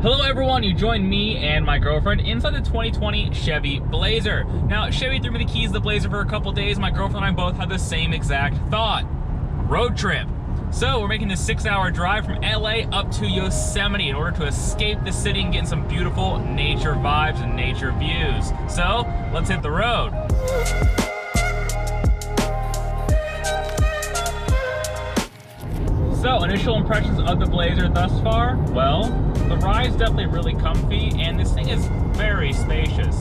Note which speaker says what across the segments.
Speaker 1: Hello everyone, you joined me and my girlfriend inside the 2020 Chevy Blazer. Now, Chevy threw me the keys to the Blazer for a couple days. My girlfriend and I both had the same exact thought. Road trip. So we're making this 6-hour drive from LA up to Yosemite in order to escape the city and get some beautiful nature vibes and nature views. So let's hit the road. So, initial impressions of the Blazer thus far? Well, the ride's definitely really comfy, and this thing is very spacious.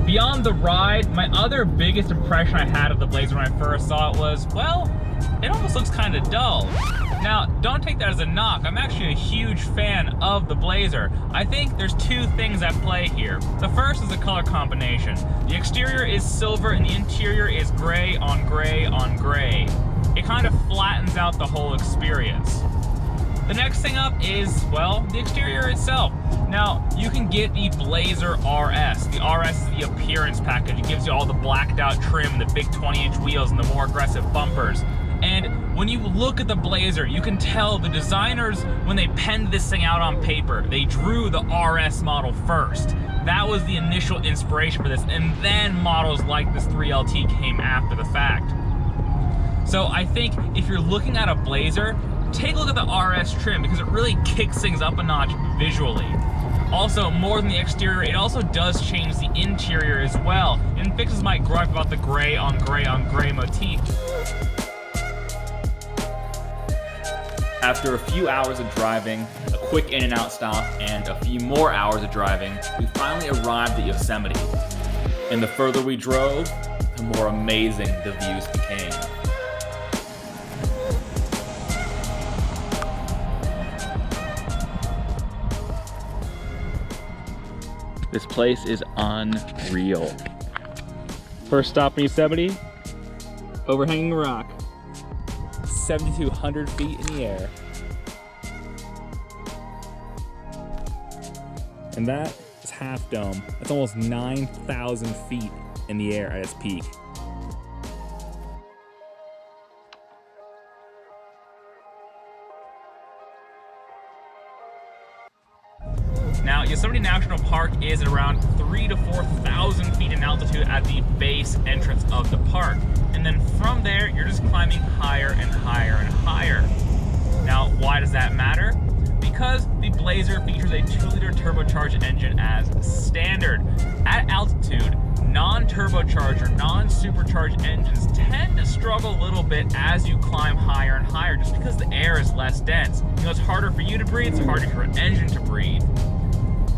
Speaker 1: Beyond the ride, my other biggest impression I had of the Blazer when I first saw it was, well, it almost looks kind of dull. Now, don't take that as a knock. I'm actually a huge fan of the Blazer. I think there's two things at play here. The first is the color combination. The exterior is silver and the interior is gray on gray on gray. It kind of flattens out the whole experience. The next thing up is, well, the exterior itself. Now, you can get the Blazer RS. The RS is the appearance package. It gives you all the blacked out trim, the big 20-inch wheels, and the more aggressive bumpers. And when you look at the Blazer, you can tell the designers, when they penned this thing out on paper, they drew the RS model first. That was the initial inspiration for this, and then models like this 3LT came after the fact. So I think if you're looking at a Blazer, take a look at the RS trim because it really kicks things up a notch visually. Also, more than the exterior, it also does change the interior as well and fixes my gripe about the gray on gray on gray motif. After a few hours of driving, a quick in and out stop, and a few more hours of driving, we finally arrived at Yosemite. And the further we drove, the more amazing the views became. This place is unreal. First stop in Yosemite, overhanging rock. 7,200 feet in the air. And that is Half Dome. That's almost 9,000 feet in the air at its peak. Now, Yosemite National Park is at around 3,000 to 4,000 feet in altitude at the base entrance of the park. And then from there, you're just climbing higher and higher and higher. Now, why does that matter? Because the Blazer features a 2-liter turbocharged engine as standard. At altitude, non-turbocharged or non-supercharged engines tend to struggle a little bit as you climb higher and higher just because the air is less dense. You know, it's harder for you to breathe, it's harder for an engine to breathe.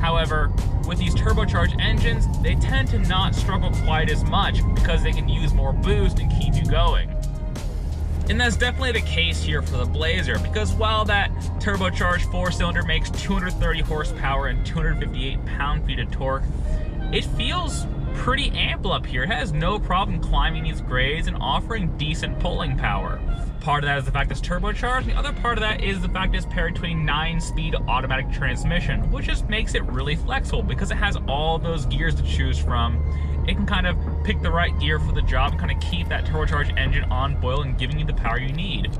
Speaker 1: However, with these turbocharged engines, they tend to not struggle quite as much because they can use more boost and keep you going. And that's definitely the case here for the Blazer, because while that turbocharged 4-cylinder makes 230 horsepower and 258 pound-feet of torque, it feels pretty ample up here. It has no problem climbing these grades and offering decent pulling power. Part of that is the fact it's turbocharged, and the other part of that is the fact it's paired to a 9-speed automatic transmission, which just makes it really flexible because it has all those gears to choose from. It can kind of pick the right gear for the job and kind of keep that turbocharged engine on boil and giving you the power you need.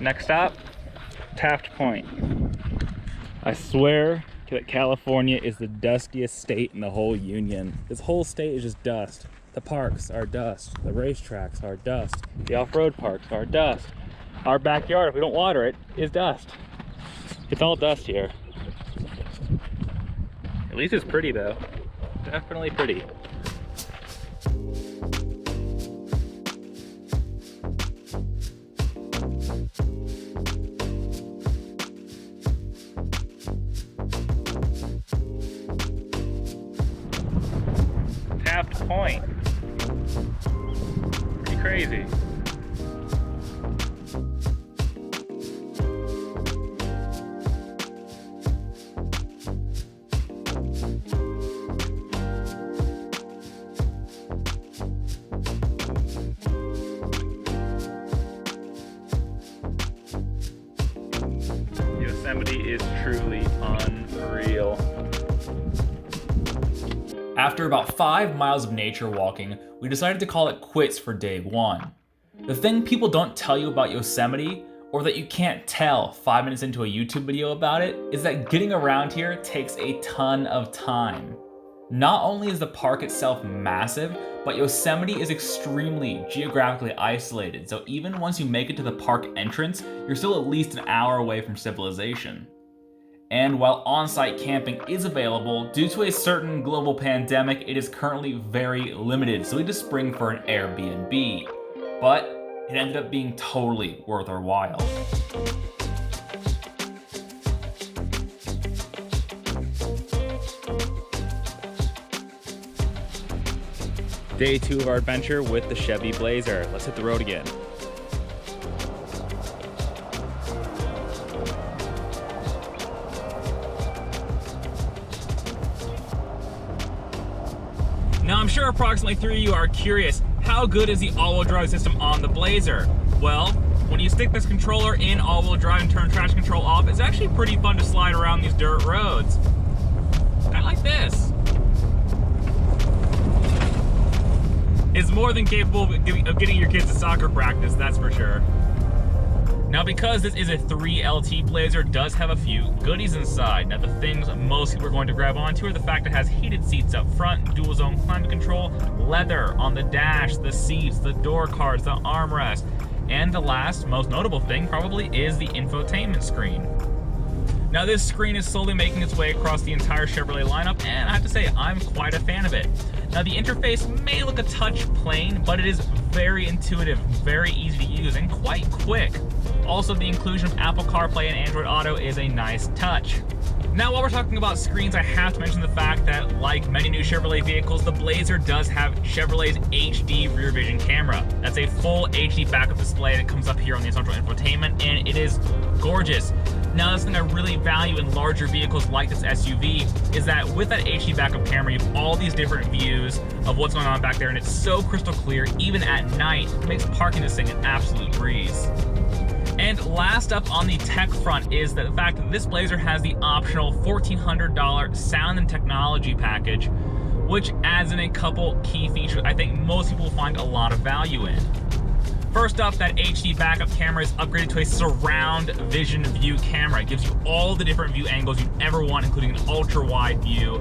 Speaker 1: Next stop, Taft Point. I swear that California is the dustiest state in the whole union. This whole state is just dust. The parks are dust. The racetracks are dust. The off-road parks are dust. Our backyard, if we don't water it, is dust. It's all dust here. At least it's pretty though. Definitely pretty. Taft Point. Pretty crazy. Yosemite is truly unreal. After about 5 miles of nature walking, we decided to call it quits for day one. The thing people don't tell you about Yosemite or that you can't tell 5 minutes into a YouTube video about it, is that getting around here takes a ton of time. Not only is the park itself massive, but Yosemite is extremely geographically isolated, so even once you make it to the park entrance, you're still at least an hour away from civilization. And while on-site camping is available, due to a certain global pandemic, it is currently very limited, so we just spring for an Airbnb. But it ended up being totally worth our while. Day 2 of our adventure with the Chevy Blazer. Let's hit the road again. Now I'm sure approximately 3 of you are curious, how good is the all-wheel drive system on the Blazer? Well, when you stick this controller in all-wheel drive and turn traction control off, it's actually pretty fun to slide around these dirt roads. I like this. It's more than capable of getting your kids to soccer practice, that's for sure. Now, because this is a 3LT Blazer, it does have a few goodies inside. Now, the things most people are going to grab onto are the fact it has heated seats up front, dual zone climate control, leather on the dash, the seats, the door cards, the armrest, and the last, most notable thing probably is the infotainment screen. Now, this screen is slowly making its way across the entire Chevrolet lineup, and I have to say, I'm quite a fan of it. Now, the interface may look a touch plain, but it is very intuitive, very easy to use, and quite quick. Also, the inclusion of Apple CarPlay and Android Auto is a nice touch. Now, while we're talking about screens, I have to mention the fact that, like many new Chevrolet vehicles, the Blazer does have Chevrolet's HD rear vision camera. That's a full HD backup display that comes up here on the central infotainment, and it is gorgeous. Now, this thing I really value in larger vehicles like this SUV is that with that HD backup camera, you have all these different views of what's going on back there, and it's so crystal clear, even at night. It makes parking this thing an absolute breeze. And last up on the tech front is the fact that this Blazer has the optional $1,400 sound and technology package, which adds in a couple key features I think most people will find a lot of value in. First up, that HD backup camera is upgraded to a surround vision view camera. It gives you all the different view angles you'd ever want, including an ultra wide view.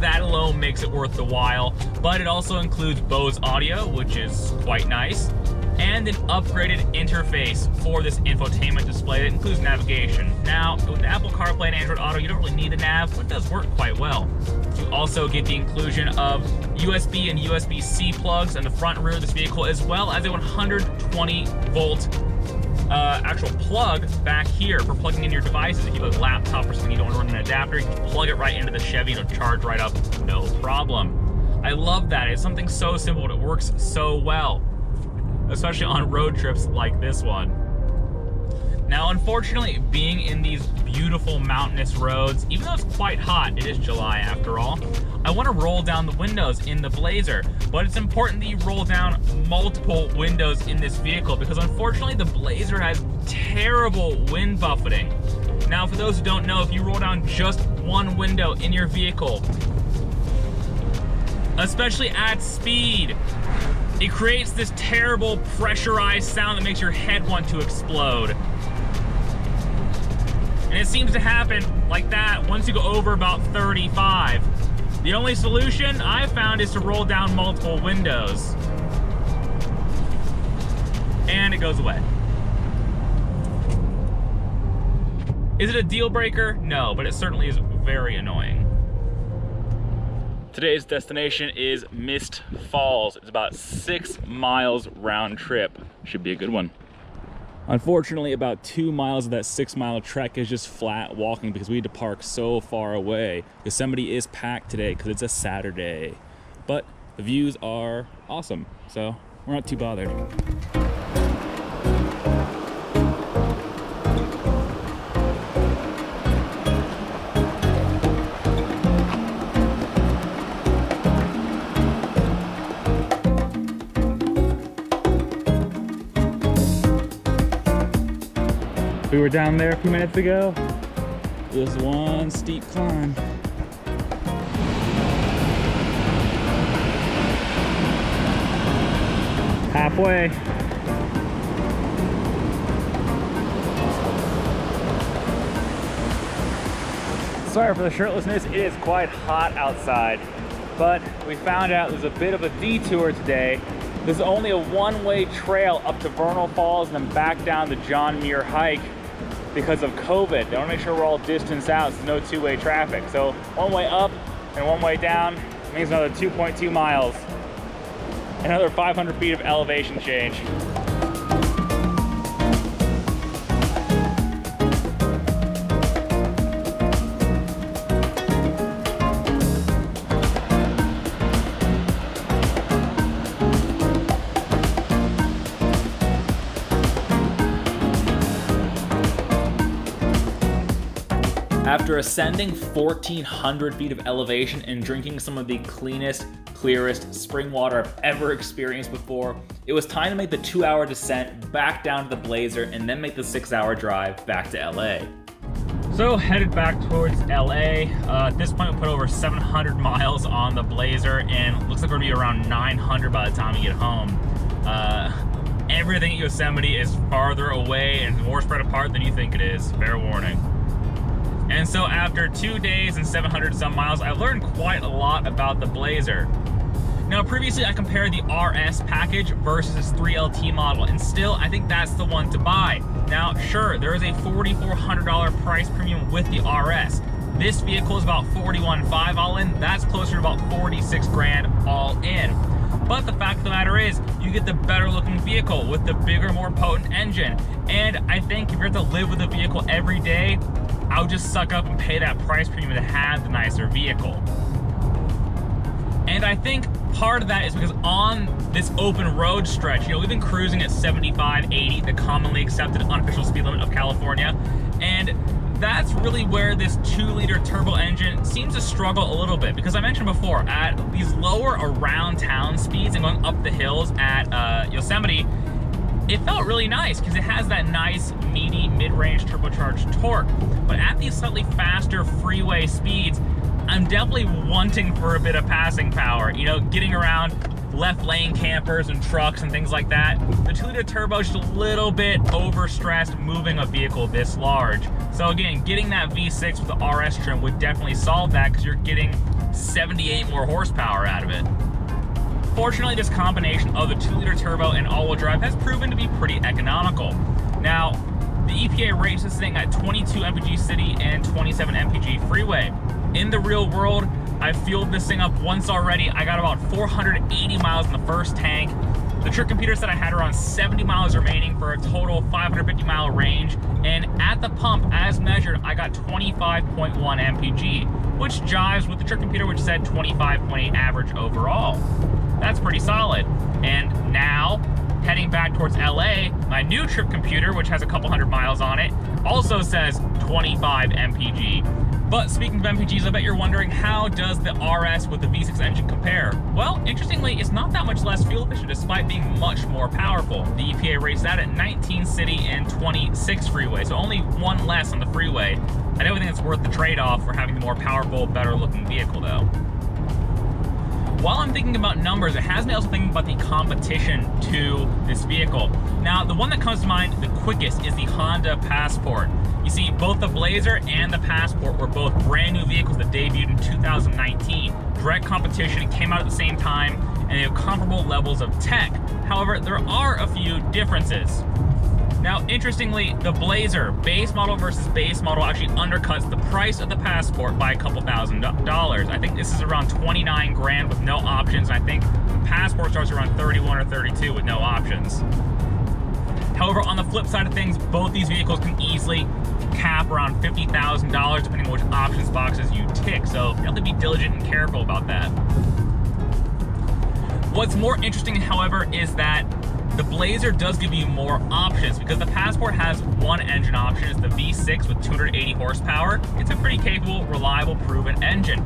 Speaker 1: That alone makes it worth the while, but it also includes Bose audio, which is quite nice, and an upgraded interface for this infotainment display that includes navigation. Now, with Apple CarPlay and Android Auto, you don't really need a nav, but it does work quite well. You also get the inclusion of USB and USB-C plugs in the front and rear of this vehicle, as well as a 120-volt actual plug back here for plugging in your devices. If you have a laptop or something you don't want to run an adapter, you can plug it right into the Chevy and it'll charge right up, no problem. I love that. It's something so simple, but it works so well, especially on road trips like this one. Now, unfortunately, being in these beautiful mountainous roads, even though it's quite hot, it is July after all, I want to roll down the windows in the Blazer, but it's important that you roll down multiple windows in this vehicle because unfortunately the Blazer has terrible wind buffeting. Now, for those who don't know, if you roll down just one window in your vehicle, especially at speed, it creates this terrible pressurized sound that makes your head want to explode. And it seems to happen like that once you go over about 35. The only solution I've found is to roll down multiple windows. And it goes away. Is it a deal breaker? No, but it certainly is very annoying. Today's destination is Mist Falls. It's about 6 miles round trip. Should be a good one. Unfortunately, about 2 miles of that 6-mile trek is just flat walking because we had to park so far away. Yosemite is packed today because it's a Saturday. But the views are awesome, so we're not too bothered. We were down there a few minutes ago. It was one steep climb. Halfway. Sorry for the shirtlessness, it is quite hot outside, but we found out there's a bit of a detour today. There's only a one-way trail up to Vernal Falls and then back down the John Muir hike because of COVID. They want to make sure we're all distanced out, so there's no two-way traffic. So one way up and one way down means another 2.2 miles, another 500 feet of elevation change. After ascending 1,400 feet of elevation and drinking some of the cleanest, clearest spring water I've ever experienced before, it was time to make the 2-hour descent back down to the Blazer and then make the 6-hour drive back to LA. So headed back towards LA. At this point we put over 700 miles on the Blazer and it looks like we're gonna be around 900 by the time we get home. Everything at Yosemite is farther away and more spread apart than you think it is, fair warning. And so after 2 days and 700 some miles, I learned quite a lot about the Blazer. Now previously I compared the RS package versus this 3LT model, and still I think that's the one to buy. Now sure, there is a $4,400 price premium with the RS. This vehicle is about $41,500 all in, that's closer to about 46 grand all in. But the fact of the matter is, you get the better looking vehicle with the bigger, more potent engine. And I think if you're to live with a vehicle every day, I'll just suck up and pay that price premium to have the nicer vehicle. And I think part of that is because on this open road stretch, we've been cruising at 75, 80, the commonly accepted unofficial speed limit of California. And that's really where this 2-liter turbo engine seems to struggle a little bit, because I mentioned before, at these lower around town speeds and going up the hills at Yosemite, it felt really nice because it has that nice meaty mid-range turbocharged torque. But at these slightly faster freeway speeds, I'm definitely wanting for a bit of passing power. Getting around left lane campers and trucks and things like that. The 2-liter turbo is just a little bit overstressed moving a vehicle this large. So again, getting that V6 with the RS trim would definitely solve that because you're getting 78 more horsepower out of it. Fortunately, this combination of the 2-liter turbo and all-wheel drive has proven to be pretty economical. Now, the EPA rates this thing at 22 mpg city and 27 mpg freeway. In the real world, I fueled this thing up once already. I got about 480 miles in the first tank. The trip computer said I had around 70 miles remaining for a total 550 mile range. And at the pump, as measured, I got 25.1 mpg, which jives with the trip computer, which said 25.8 average overall. That's pretty solid. And now, heading back towards LA, my new trip computer, which has a couple hundred miles on it, also says 25 mpg. But speaking of MPGs, I bet you're wondering, how does the RS with the V6 engine compare? Well, interestingly, it's not that much less fuel efficient despite being much more powerful. The EPA rates that at 19 city and 26 freeway, so only one less on the freeway. I don't think it's worth the trade-off for having the more powerful, better looking vehicle though. While I'm thinking about numbers, it has me also thinking about the competition to this vehicle. Now, the one that comes to mind the quickest is the Honda Passport. You see, both the Blazer and the Passport were both brand new vehicles that debuted in 2019. Direct competition, came out at the same time, and they have comparable levels of tech. However, there are a few differences. Now, interestingly, the Blazer base model versus base model actually undercuts the price of the Passport by a couple $1,000s. I think this is around 29 grand with no options. And I think the Passport starts around 31 or 32 with no options. However, on the flip side of things, both these vehicles can easily cap around $50,000 depending on which options boxes you tick. So you have to be diligent and careful about that. What's more interesting, however, is that the Blazer does give you more options because the Passport has one engine option. It's the V6 with 280 horsepower. It's a pretty capable, reliable, proven engine.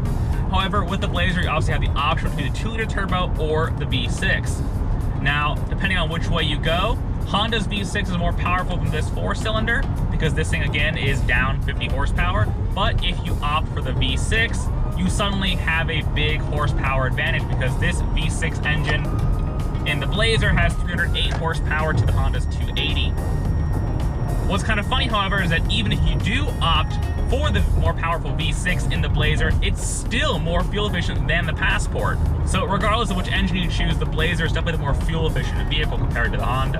Speaker 1: However, with the Blazer, you obviously have the option between the 2-liter turbo or the V6. Now, depending on which way you go, Honda's V6 is more powerful than this 4-cylinder because this thing, again, is down 50 horsepower. But if you opt for the V6, you suddenly have a big horsepower advantage because this V6 engine in the Blazer has 308 horsepower to the Honda's 280. What's kind of funny, however, is that even if you do opt for the more powerful V6 in the Blazer, it's still more fuel efficient than the Passport. So regardless of which engine you choose, the Blazer is definitely the more fuel efficient vehicle compared to the Honda.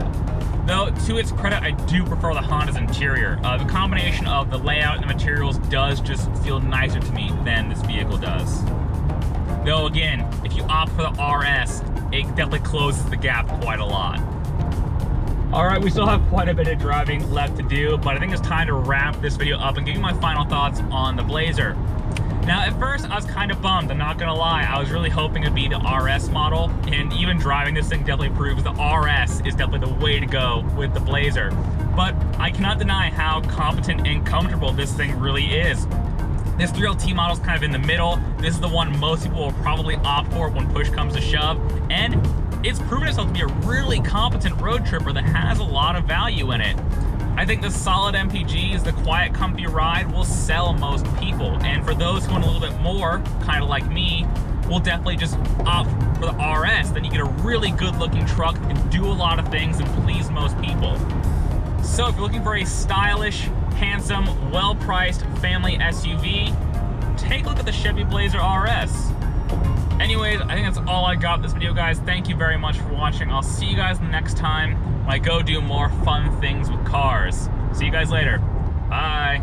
Speaker 1: Though, to its credit, I do prefer the Honda's interior. The combination of the layout and the materials does just feel nicer to me than this vehicle does. Though again, if you opt for the RS, it definitely closes the gap quite a lot. Alright, we still have quite a bit of driving left to do, but I think it's time to wrap this video up and give you my final thoughts on the Blazer. Now, at first, I was kind of bummed, I'm not gonna lie. I was really hoping it'd be the RS model, and even driving this thing definitely proves the RS is definitely the way to go with the Blazer. But I cannot deny how competent and comfortable this thing really is. This 3LT model is kind of in the middle. This is the one most people will probably opt for when push comes to shove, and it's proven itself to be a really competent road tripper that has a lot of value in it. I think the solid MPGs, the quiet, comfy ride, will sell most people. And for those who want a little bit more, kind of like me, will definitely just opt for the RS. Then you get a really good looking truck that can do a lot of things and please most people. So if you're looking for a stylish, handsome, well-priced family SUV, take a look at the Chevy Blazer RS. Anyways, I think that's all I got this video, guys. Thank you very much for watching. I'll see you guys next time when I go do more fun things with cars. See you guys later. Bye.